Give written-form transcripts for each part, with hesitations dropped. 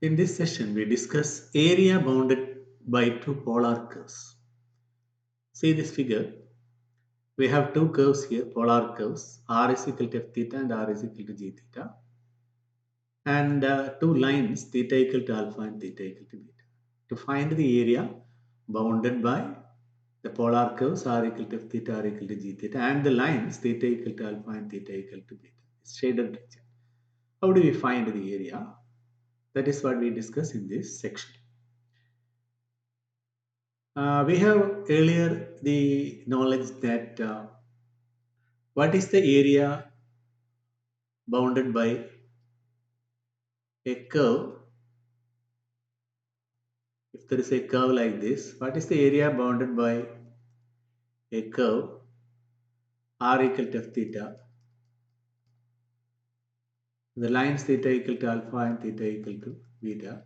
In this session, we discuss area bounded by two polar curves. See this figure. We have two curves here, polar curves, r is equal to f theta and r is equal to g theta, and two lines, theta equal to alpha and theta equal to beta. To find the area bounded by the polar curves r equal to f theta, r equal to g theta, and the lines theta equal to alpha and theta equal to beta, it's shaded region. How do we find the area? That is what we discuss in this section. We have earlier the knowledge that what is the area bounded by a curve. If there is a curve like this, what is the area bounded by a curve r equal to f theta, the lines theta equal to alpha and theta equal to beta.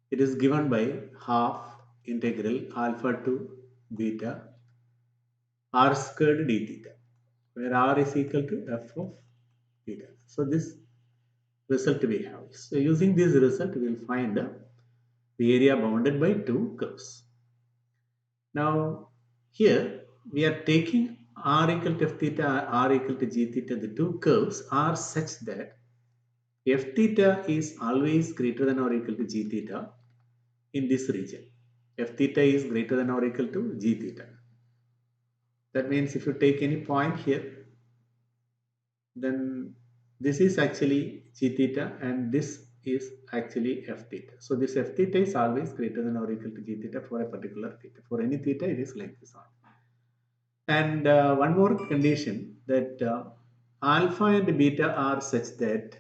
It is given by half integral alpha to beta r squared d theta, where r is equal to f of theta. So this result we have. So using this result, we will find the area bounded by two curves. Now here we are taking r equal to f theta, r equal to g theta. The two curves are such that f theta is always greater than or equal to g theta in this region. F theta is greater than or equal to g theta. That means if you take any point here, then this is actually g theta and this is actually f theta. So this f theta is always greater than or equal to g theta for a particular theta. For any theta, it is like this on. And one more condition that alpha and beta are such that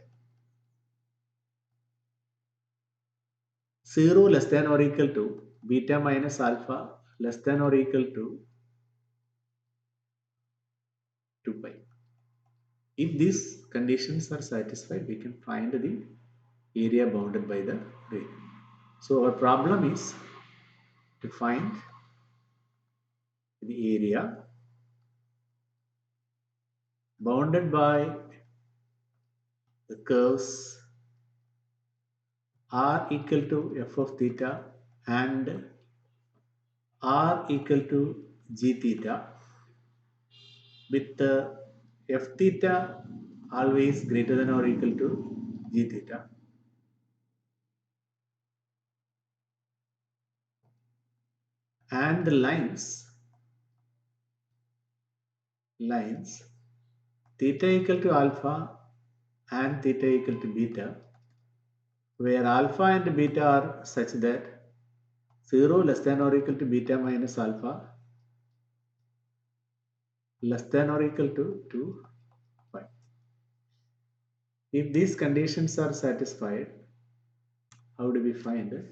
0 less than or equal to beta minus alpha less than or equal to 2 pi. If these conditions are satisfied, we can find the area bounded by the region. So our problem is to find the area bounded by the curves r equal to f of theta and r equal to g theta with f theta always greater than or equal to g theta and the lines theta equal to alpha and theta equal to beta, where alpha and beta are such that 0 less than or equal to beta minus alpha less than or equal to 2 pi. If these conditions are satisfied, how do we find it?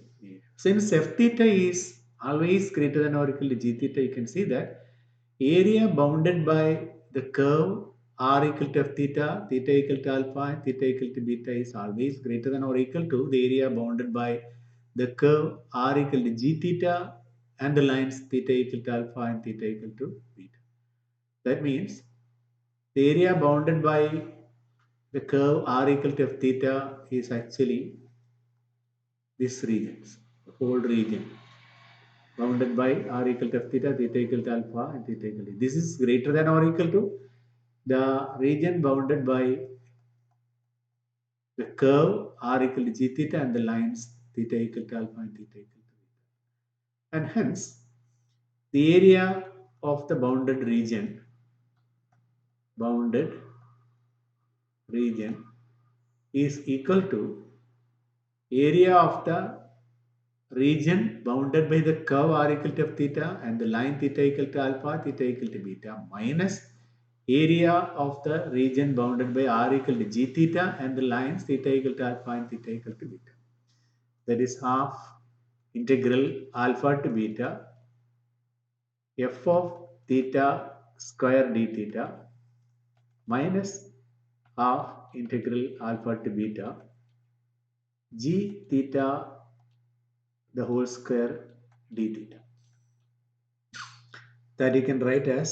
Since f theta is always greater than or equal to g theta, you can see that area bounded by the curve r equal to f theta, theta equal to alpha and theta equal to beta is always greater than or equal to the area bounded by the curve r equal to g theta and the lines theta equal to alpha and theta equal to beta. That means the area bounded by the curve r equal to f theta is actually this region, the whole region bounded by r equal to f theta, theta equal to alpha and theta equal to. This is greater than or equal to the region bounded by the curve r equal to g theta and the lines theta equal to alpha and theta equal to beta. And hence, the area of the bounded region is equal to area of the region bounded by the curve r equal to f theta and the line theta equal to alpha, theta equal to beta minus area of the region bounded by r equal to g theta and the lines theta equal to alpha and theta equal to beta. That is half integral alpha to beta f of theta square d theta minus half integral alpha to beta g theta the whole square d theta, that you can write as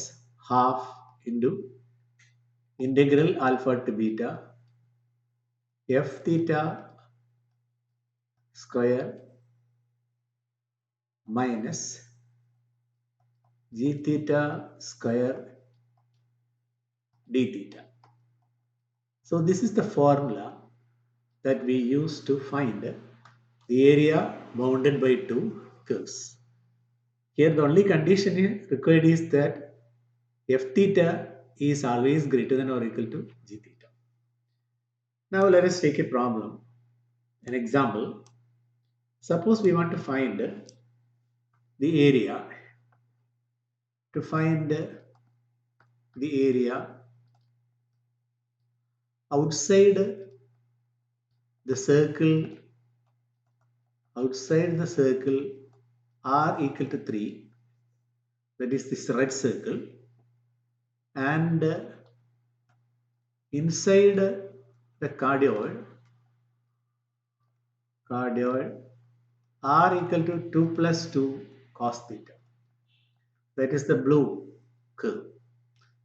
half into integral alpha to beta f theta square minus g theta square d theta. So this is the formula that we use to find the area bounded by two curves. Here the only condition required is that f theta is always greater than or equal to g theta. Now let us take a problem, an example. Suppose we want to find the area, to find the area outside the circle, outside the circle r equal to 3, that is this red circle, and inside the cardioid r equal to 2 plus 2 cos theta, that is the blue curve.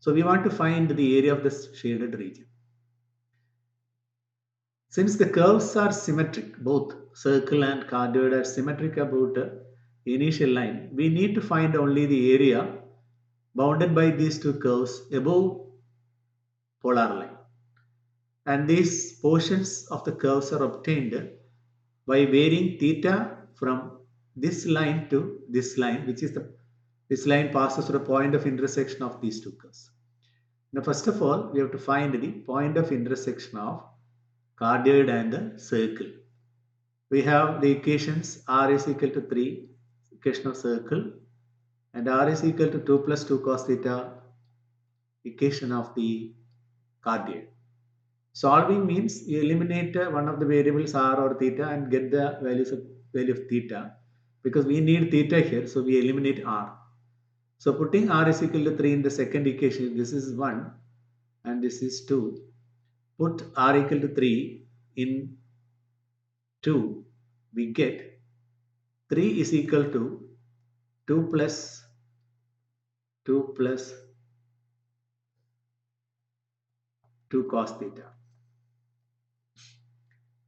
So we want to find the area of this shaded region. Since the curves are symmetric, both circle and cardioid are symmetric about initial line, we need to find only the area bounded by these two curves above polar line. And these portions of the curves are obtained by varying theta from this line to this line, which is this line passes through the point of intersection of these two curves. Now, first of all, we have to find the point of intersection of cardioid and the circle. We have the equations r is equal to 3, equation of circle, and r is equal to 2 plus 2 cos theta, equation of the cardioid. Solving means you eliminate one of the variables r or theta and get the value of theta, because we need theta here, so we eliminate r. So putting r is equal to 3 in the second equation, this is 1 and this is 2. Put r equal to 3 in 2, we get 3 is equal to 2 plus 2 plus 2 cos theta,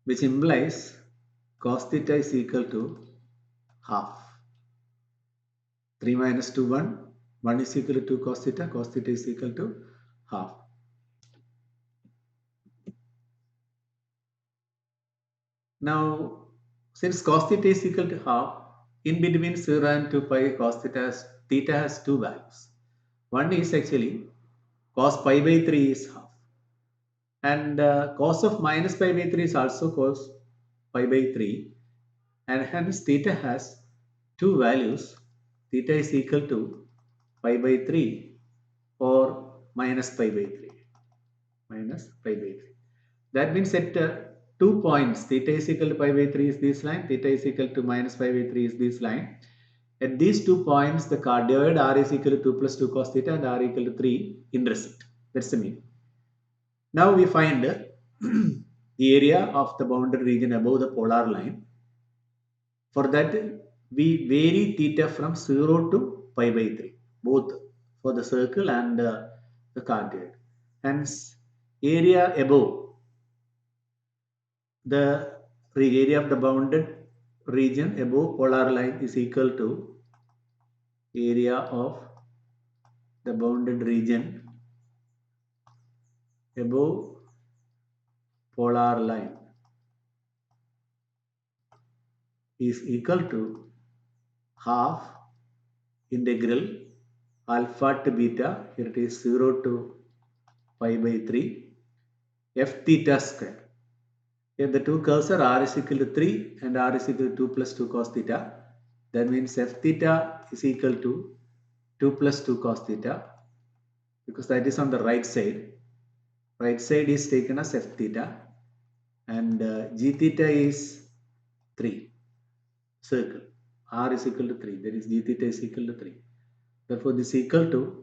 which implies cos theta is equal to half. 3 minus 2, 1. 1 is equal to 2 cos theta is equal to half. Now, since cos theta is equal to half, in between 0 and 2 pi cos theta has two values. One is actually cos pi by 3 is half. And cos of minus pi by 3 is also cos pi by 3. And hence theta has two values. Theta is equal to pi by 3 or minus pi by 3. Minus pi by 3. That means at 2 points, theta is equal to pi by 3 is this line, theta is equal to minus pi by 3 is this line. At these 2 points, the cardioid r is equal to 2 plus 2 cos theta and r equal to 3 intersect. That's the mean. Now we find the area of the bounded region above the polar line. For that, we vary theta from 0 to pi by 3, both for the circle and the cardioid. Hence, area above the area of the bounded region above polar line is equal to area of the bounded region above polar line is equal to half integral alpha to beta, here it is 0 to pi by 3 f theta square. If the two curves are r is equal to 3 and r is equal to 2 plus 2 cos theta, that means f theta is equal to 2 plus 2 cos theta, because that is on the right side. Right side is taken as f theta and g theta is 3, circle. R is equal to 3, that is g theta is equal to 3. Therefore, this is equal to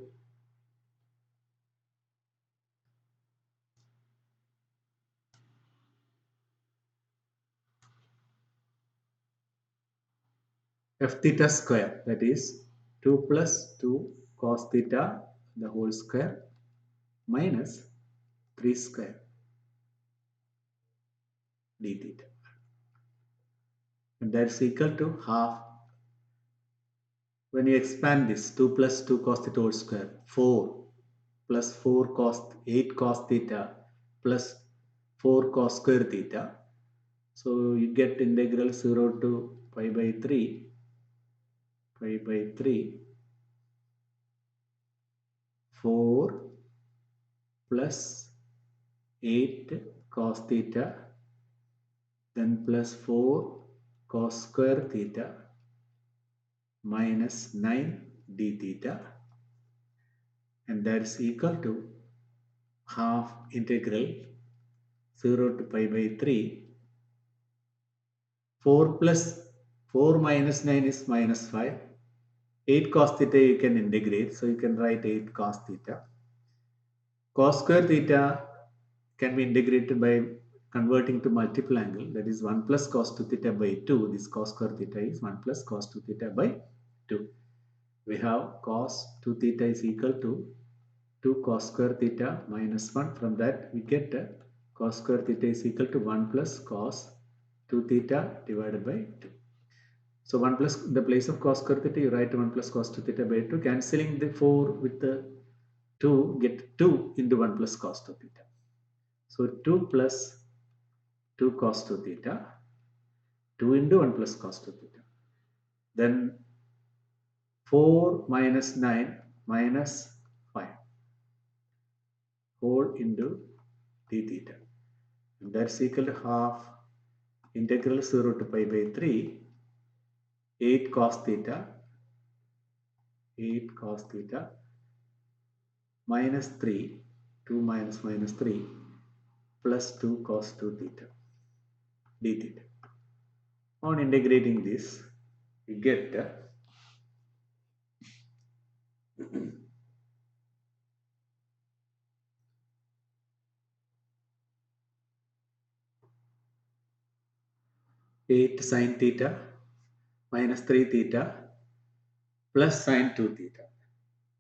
f theta square, that is 2 plus 2 cos theta the whole square minus 3 square d theta. and that's equal to half. When you expand this, 2 plus 2 cos theta whole square, 4 plus 4 cos 8 cos theta plus 4 cos square theta. So you get integral 0 to pi by 3, pi by 3, 4 plus 8 cos theta, then plus 4 cos square theta minus 9 d theta, and that's equal to half integral 0 to pi by 3, 4 plus 4 minus 9 is minus 5, 8 cos theta you can integrate, so you can write 8 cos theta. Cos square theta can be integrated by converting to multiple angle, that is 1 plus cos 2 theta by 2. This cos square theta is 1 plus cos 2 theta by 2. We have cos 2 theta is equal to 2 cos square theta minus 1. From that we get cos square theta is equal to 1 plus cos 2 theta divided by 2. So 1 plus, the place of cos square theta, you write 1 plus cos 2 theta by 2. Cancelling the 4 with the 2, get 2 into 1 plus cos 2 theta. So 2 plus 2 cos 2 theta, 2 into 1 plus cos 2 theta. Then 4 minus 9 minus 5 whole into d theta. And that's equal to half integral 0 to pi by 3, 8 cos theta, 8 cos theta minus 3, 2 minus minus 3 plus 2 cos 2 theta d theta. On integrating this, you get 8 sin theta minus 3 theta plus sin 2 theta.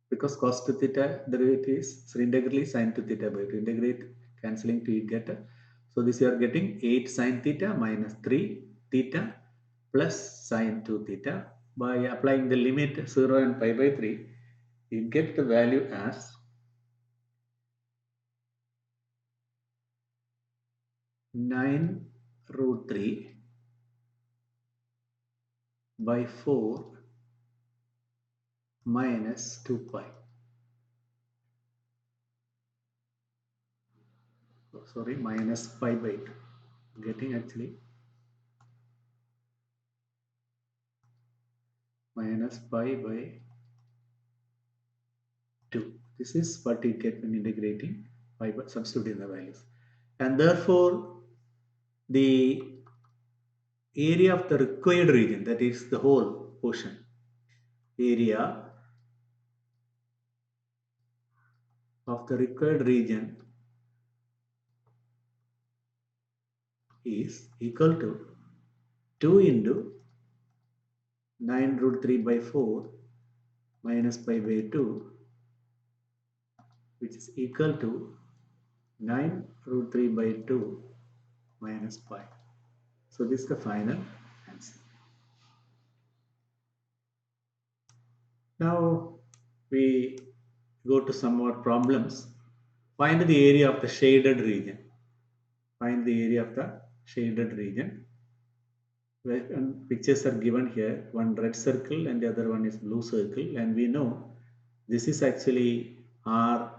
Because cos 2 theta derivative is so integrally sin 2 theta by 2. Integrate, cancelling to you get. So this you are getting 8 sin theta minus 3 theta plus sin 2 theta. By applying the limit 0 and pi by 3, you get the value as 9 root 3 by 4 minus 2 pi. Oh, sorry, minus pi by 2. Getting actually minus pi by 2. This is what you get when integrating pi by substituting the values. And therefore, the area of the required region, that is the whole portion, area of the required region is equal to 2 into 9 root 3 by 4 minus pi by 2, which is equal to 9 root 3 by 2 minus pi. So this is the final answer. Now we go to some more problems. Find the area of the shaded region. Find the area of the shaded region. And pictures are given here. One red circle and the other one is blue circle. And we know this is actually r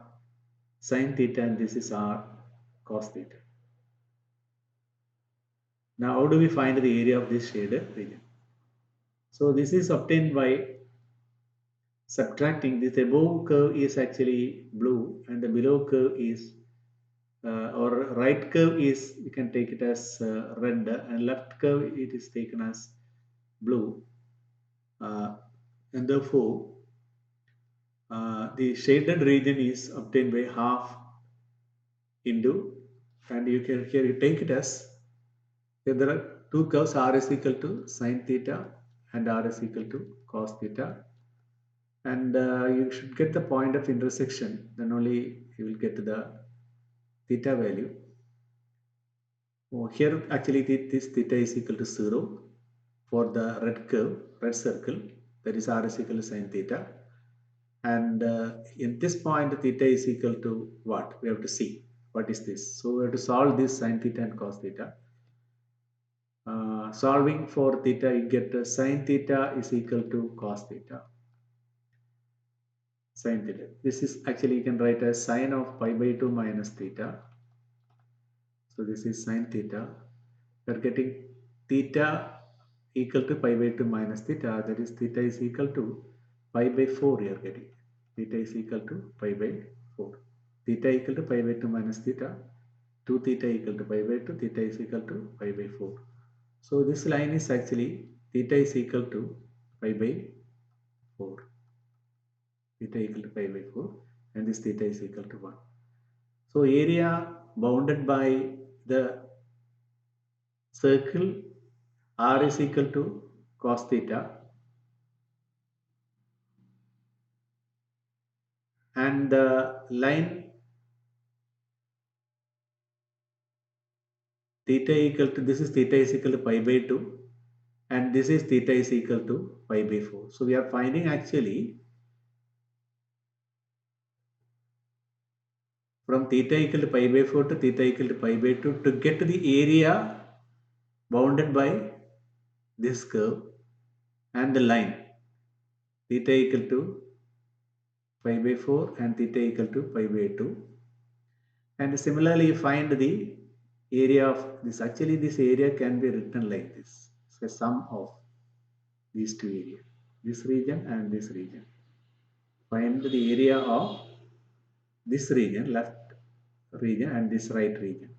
sin theta and this is r cos theta. Now how do we find the area of this shaded region? So this is obtained by subtracting. This above curve is actually blue and the below curve is or right curve is, you can take it as red, and left curve it is taken as blue, and therefore the shaded region is obtained by half into, and you can here you take it as there are two curves, r is equal to sin theta and r is equal to cos theta, and you should get the point of intersection, then only you will get the theta value. Oh, here actually this theta is equal to 0, for the red curve, red circle, that is r is equal to sine theta. And in this point, theta is equal to what? We have to see what is this. So we have to solve this sine theta and cos theta. Solving for theta, you get sine theta is equal to cos theta. Sine theta. This is actually, you can write as sine of pi by 2 minus theta. So this is sine theta. We are getting theta equal to pi by 2 minus theta. That is theta is equal to pi by 4 you are getting. Theta is equal to pi by 4. Theta equal to pi by 2 minus theta. 2 theta equal to pi by 2. Theta is equal to pi by 4. So this line is actually theta is equal to pi by 4. Theta equal to pi by 4 and this theta is equal to 1. So area bounded by the circle r is equal to cos theta and the line theta equal to, this is theta is equal to pi by 2 and this is theta is equal to pi by 4. So we are finding actually from theta equal to pi by 4 to theta equal to pi by 2 to get to the area bounded by this curve and the line theta equal to pi by 4 and theta equal to pi by 2. And similarly, you find the area of this. Actually, this area can be written like this. So sum of these two areas, this region and this region. Find the area of this region, left region and this right region.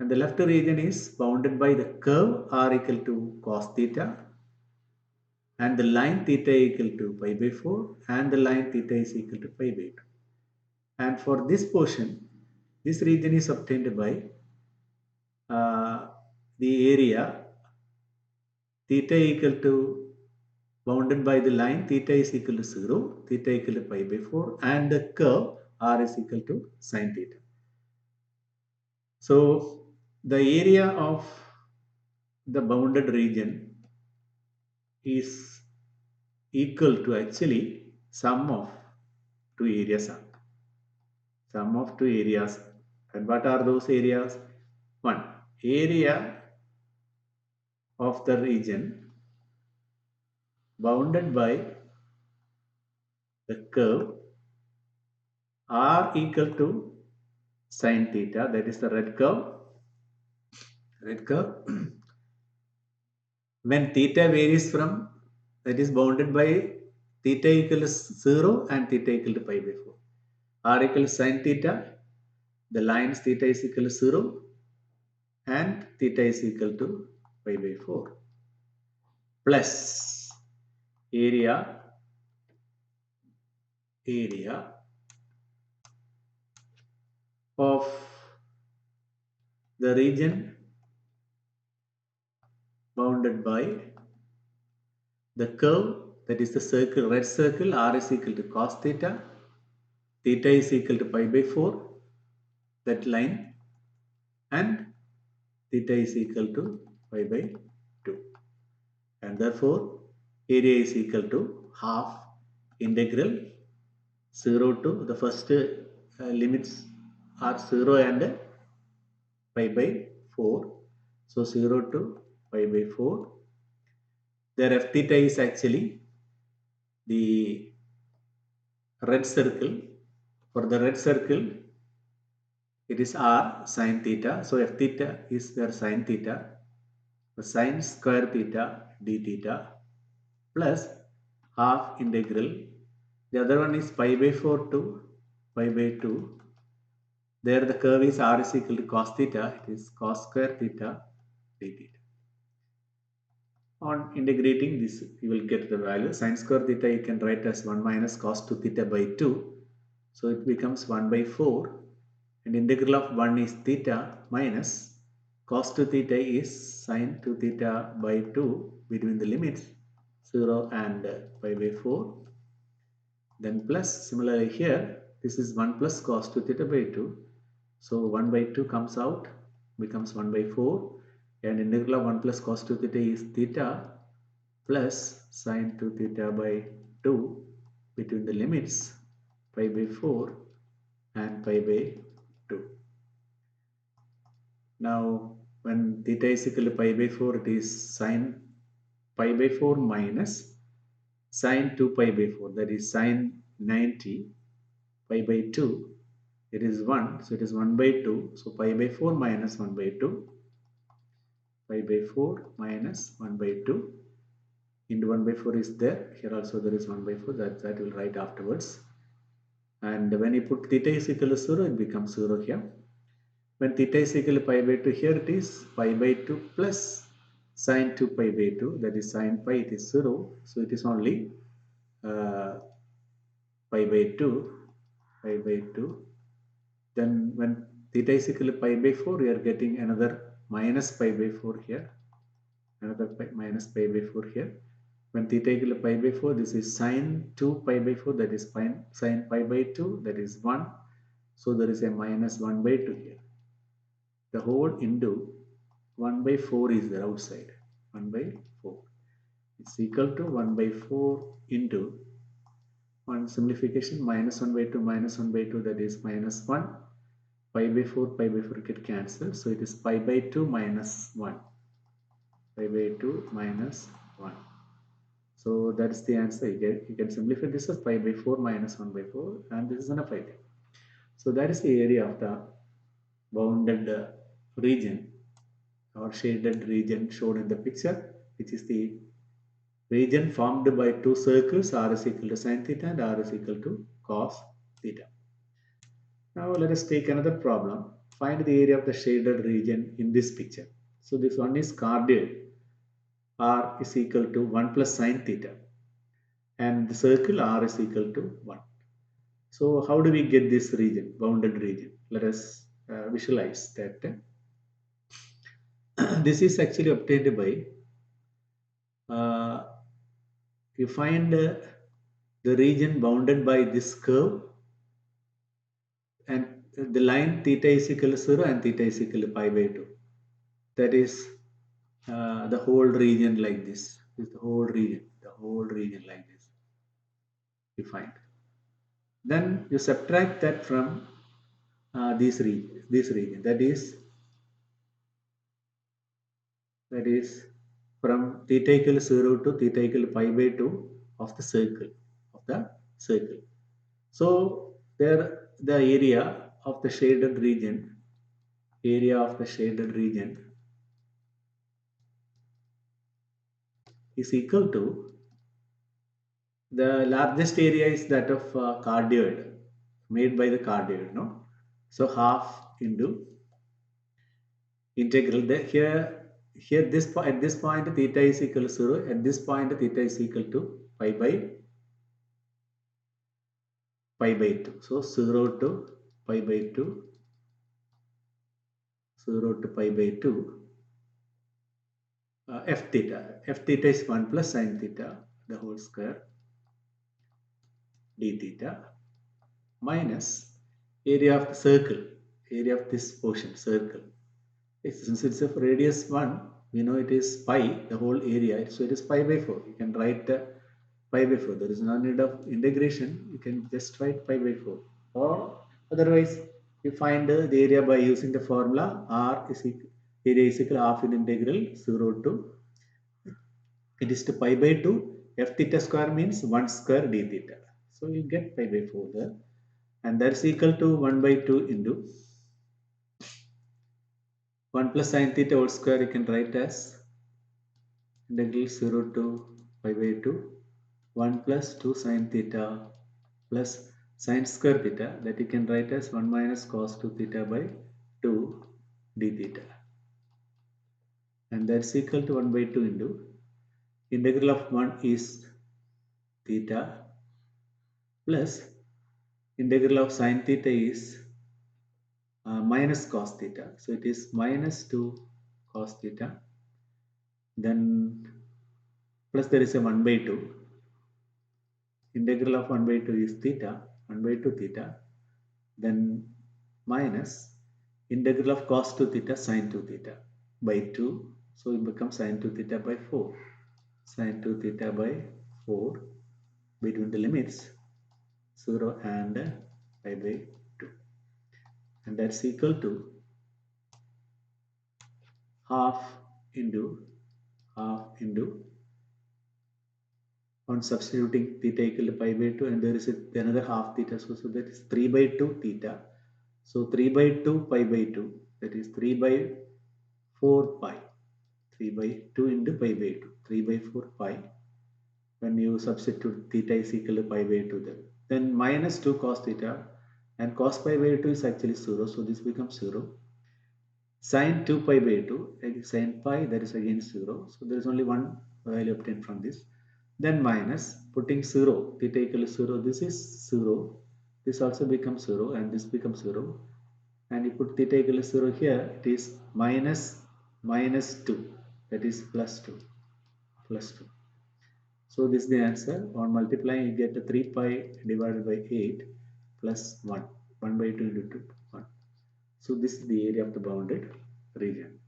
And the left region is bounded by the curve r equal to cos theta and the line theta equal to pi by 4 and the line theta is equal to pi by 2. And for this portion, this region is obtained by the area theta equal to bounded by the line theta is equal to 0, theta equal to pi by 4 and the curve r is equal to sine theta. So the area of the bounded region is equal to actually sum of two areas. Sum of two areas. And what are those areas? One, area of the region bounded by the curve r equal to sine theta, that is the red curve. Red curve. When theta varies from, that is bounded by theta equal to 0 and theta equal to pi by 4. R equal to sine theta, the lines theta is equal to 0 and theta is equal to pi by 4 plus area of the region bounded by the curve, that is the circle, red circle, r is equal to cos theta, theta is equal to pi by 4, that line, and theta is equal to pi by 2. And therefore, area is equal to half integral 0 to the first limits are 0 and pi by 4. So 0 to pi by 4. There f theta is actually the red circle. For the red circle, it is r sine theta. So f theta is their sine theta. So sine square theta d theta plus half integral. The other one is pi by 4 to pi by 2. There the curve is r is equal to cos theta. It is cos square theta d theta. On integrating this, you will get the value. Sine square theta you can write as 1 minus cos 2 theta by 2. So it becomes 1 by 4. And integral of 1 is theta minus cos 2 theta is sine 2 theta by 2 between the limits 0 and pi by 4. Then plus, similarly here, this is 1 plus cos 2 theta by 2. So 1 by 2 comes out, becomes 1 by 4. and integral of 1 plus cos 2 theta is theta plus sine 2 theta by 2 between the limits pi by 4 and pi by 2. Now when theta is equal to pi by 4, it is sine pi by 4 minus sine 2 pi by 4, that is sine 90 pi by 2, it is 1, so it is 1 by 2, so pi by 4 minus 1 by 2, pi by 4 minus 1 by 2 into 1 by 4 is there, here also there is 1 by 4, that will write afterwards. And when you put theta is equal to 0, it becomes 0 here. When theta is equal to pi by 2, here it is pi by 2 plus sine 2 pi by 2, that is sine pi, it is 0, so it is only uh, pi by 2. Then when theta is equal to pi by 4, we are getting another minus pi by 4 here, another minus pi by 4 here. When theta equal to pi by 4, this is sine 2 pi by 4, that is sine pi by 2, that is 1. So there is a minus 1 by 2 here. The whole into 1 by 4 is there outside. 1 by 4. It's equal to 1 by 4 into 1 simplification, minus 1 by 2 minus 1 by 2, that is minus 1. Pi by 4 get cancelled. So it is pi by 2 minus 1. Pi by 2 minus 1. So that's the answer. You can simplify this as pi by 4 minus 1 by 4, and this is enough, I think. So that is the area of the bounded region or shaded region shown in the picture, which is the region formed by two circles, r is equal to sine theta and r is equal to cos theta. Now let us take another problem. Find the area of the shaded region in this picture. So this one is cardioid. R is equal to 1 plus sine theta, and the circle R is equal to 1. So how do we get this region, bounded region? Let us visualize that. This is actually obtained by you find the region bounded by this curve, and the line theta is equal to 0 and theta is equal to pi by 2. That is the whole region like this. This is the whole region like this. You find. Then you subtract that from this region. That is from theta equal to 0 to theta equal to pi by 2 of the circle. So there the area of the shaded region is equal to, the largest area is that of cardioid, made by the cardioid, no? So half into integral. Here at this point theta is equal to 0. At this point theta is equal to pi by 2. So 0 to pi by 2. 0 to pi by 2. F theta is 1 plus sine theta the whole square d theta minus area of the circle, area of this portion circle. Since it's of radius 1, we know it is pi, the whole area, so it is pi by 4. You can write pi by 4. There is no need of integration. You can just write pi by 4. Or otherwise, you find the area by using the formula r is equal, area is equal to half in integral 0 to, it is to pi by 2. F theta square means 1 square d theta. So you get pi by 4 there. And that's equal to 1 by 2 into 1 plus sine theta whole square. You can write as integral 0 to pi by 2, 1 plus 2 sine theta plus sine square theta, that you can write as 1 minus cos 2 theta by 2 d theta. And that's equal to 1 by 2 into integral of 1 is theta plus integral of sine theta is minus cos theta. So it is minus 2 cos theta. Then plus there is a 1 by 2. Integral of 1 by 2 is theta, 1 by 2 theta. Then minus integral of cos 2 theta sine 2 theta. by 2. So it becomes sine 2 theta by 4. Sine 2 theta by 4 between the limits 0 and pi by 2. And that's equal to half into on substituting theta equal to pi by 2, and there is another half theta, so that is 3 by 2 theta. So 3 by 2 pi by 2, that is 3 by 4 pi. 3 by 2 into pi by 2, 3 by 4 pi. When you substitute theta is equal to pi by 2, then minus 2 cos theta, and cos pi by 2 is actually 0, so this becomes 0. Sine 2 pi by 2, sine pi, that is again 0, so there is only one value obtained from this. Then minus, putting 0, theta equal to 0, this is 0, this also becomes 0, and this becomes 0, and you put theta equal to 0 here, it is minus 2, that is plus 2, plus 2. So this is the answer. On multiplying, you get 3 pi divided by 8 plus 1, 1 by 2 into 2, 1. So this is the area of the bounded region.